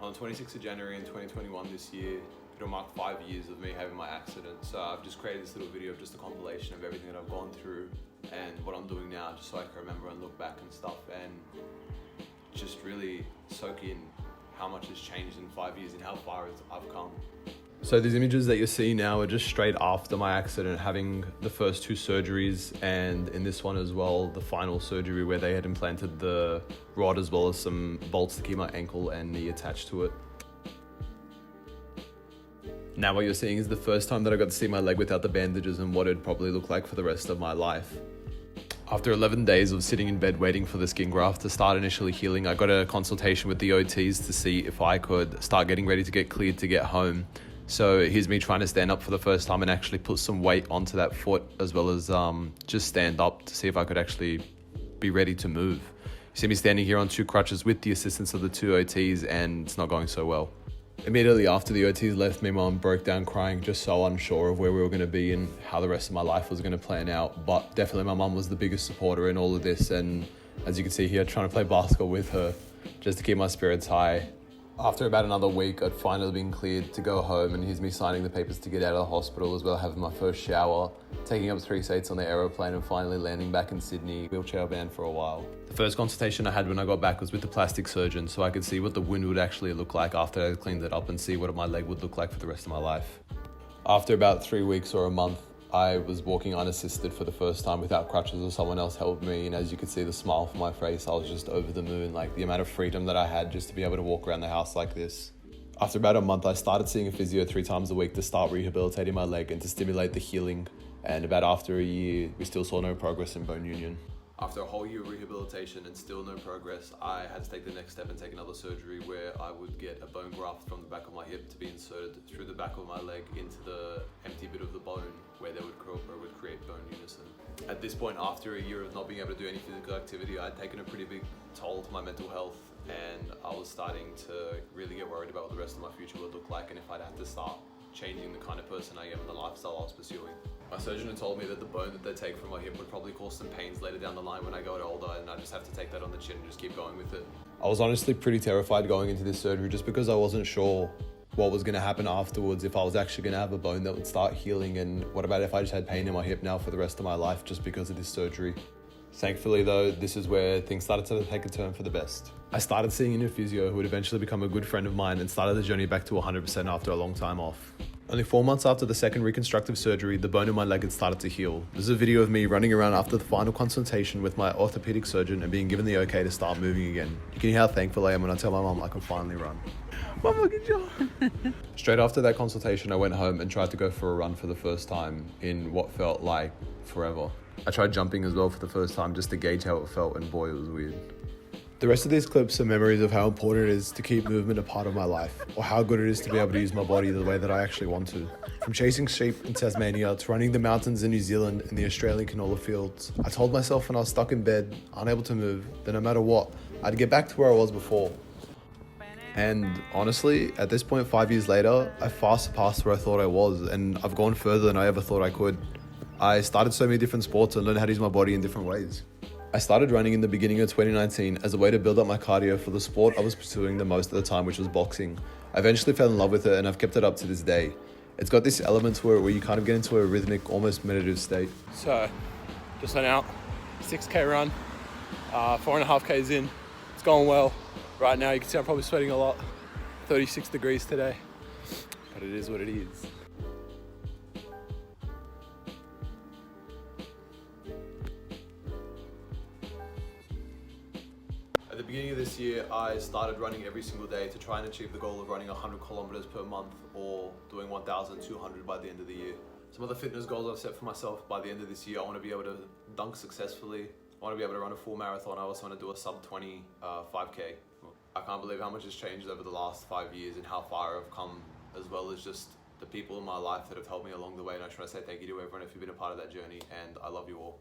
On the 26th of January in 2021 this year, it'll mark 5 years of me having my accident. So I've just created this little video of just a compilation of everything that I've gone through and what I'm doing now, just so I can remember and look back and stuff, and just really soak in how much has changed in 5 years and how far I've come. So these images that you're seeing now are just straight after my accident, having the first 2 surgeries, and in this one as well, the final surgery where they had implanted the rod as well as some bolts to keep my ankle and knee attached to it. Now what you're seeing is the first time that I got to see my leg without the bandages and what it'd probably look like for the rest of my life. After 11 days of sitting in bed waiting for the skin graft to start initially healing, I got a consultation with the OTs to see if I could start getting ready to get cleared to get home. So here's me trying to stand up for the first time and actually put some weight onto that foot, as well as just stand up to see if I could actually be ready to move. You see me standing here on 2 crutches with the assistance of the 2 OTs, and it's not going so well. Immediately after the OTs left me, Mum broke down crying, just so unsure of where we were going to be and how the rest of my life was going to plan out. But definitely my mum was the biggest supporter in all of this, and as you can see here, trying to play basketball with her just to keep my spirits high. After about another week, I'd finally been cleared to go home, and here's me signing the papers to get out of the hospital, as well having my first shower, taking up 3 seats on the aeroplane, and finally landing back in Sydney, wheelchair bound for a while. The first consultation I had when I got back was with the plastic surgeon, so I could see what the wound would actually look like after I cleaned it up and see what my leg would look like for the rest of my life. After about 3 weeks or a month, I was walking unassisted for the first time without crutches, or someone else helped me, and as you could see the smile from my face, I was just over the moon, like the amount of freedom that I had just to be able to walk around the house like this. After about a month, I started seeing a physio 3 times a week to start rehabilitating my leg and to stimulate the healing, and about after a year, we still saw no progress in bone union. After a whole year of rehabilitation and still no progress, I had to take the next step and take another surgery where I would get a bone graft from the back of my hip to be inserted through the back of my leg into the empty bit of the bone where they would create bone unison. At this point, after a year of not being able to do any physical activity, I'd taken a pretty big toll to my mental health, and I was starting to really get worried about what the rest of my future would look like and if I'd have to start changing the kind of person I am and the lifestyle I was pursuing. My surgeon had told me that the bone that they take from my hip would probably cause some pains later down the line when I got older, and I just have to take that on the chin and just keep going with it. I was honestly pretty terrified going into this surgery just because I wasn't sure what was going to happen afterwards, if I was actually going to have a bone that would start healing, and what about if I just had pain in my hip now for the rest of my life just because of this surgery. Thankfully though, this is where things started to take a turn for the best. I started seeing a new physio who would eventually become a good friend of mine, and started the journey back to 100% after a long time off. Only 4 months after the second reconstructive surgery, the bone in my leg had started to heal. This is a video of me running around after the final consultation with my orthopedic surgeon and being given the okay to start moving again. You can hear how thankful I am when I tell my mum I can finally run. Mama, good job. Straight after that consultation, I went home and tried to go for a run for the first time in what felt like forever. I tried jumping as well for the first time just to gauge how it felt, and boy, it was weird. The rest of these clips are memories of how important it is to keep movement a part of my life, or how good it is to be able to use my body the way that I actually want to. From chasing sheep in Tasmania to running the mountains in New Zealand and the Australian canola fields, I told myself when I was stuck in bed, unable to move, that no matter what, I'd get back to where I was before. And honestly, at this point 5 years later, I far surpassed where I thought I was, and I've gone further than I ever thought I could. I started so many different sports and learned how to use my body in different ways. I started running in the beginning of 2019 as a way to build up my cardio for the sport I was pursuing the most at the time, which was boxing. I eventually fell in love with it, and I've kept it up to this day. It's got this element to it where you kind of get into a rhythmic, almost meditative state. So, just went out, 6K run, 4.5Ks in. It's going well. Right now you can see I'm probably sweating a lot. 36 degrees today, but it is what it is. At the beginning of this year, I started running every single day to try and achieve the goal of running 100 kilometers per month, or doing 1,200 by the end of the year. Some other fitness goals I've set for myself by the end of this year: I want to be able to dunk successfully. I want to be able to run a full marathon. I also want to do a sub 20 5K. I can't believe how much has changed over the last 5 years and how far I've come, as well as just the people in my life that have helped me along the way. And I just want to say thank you to everyone if you've been a part of that journey, and I love you all.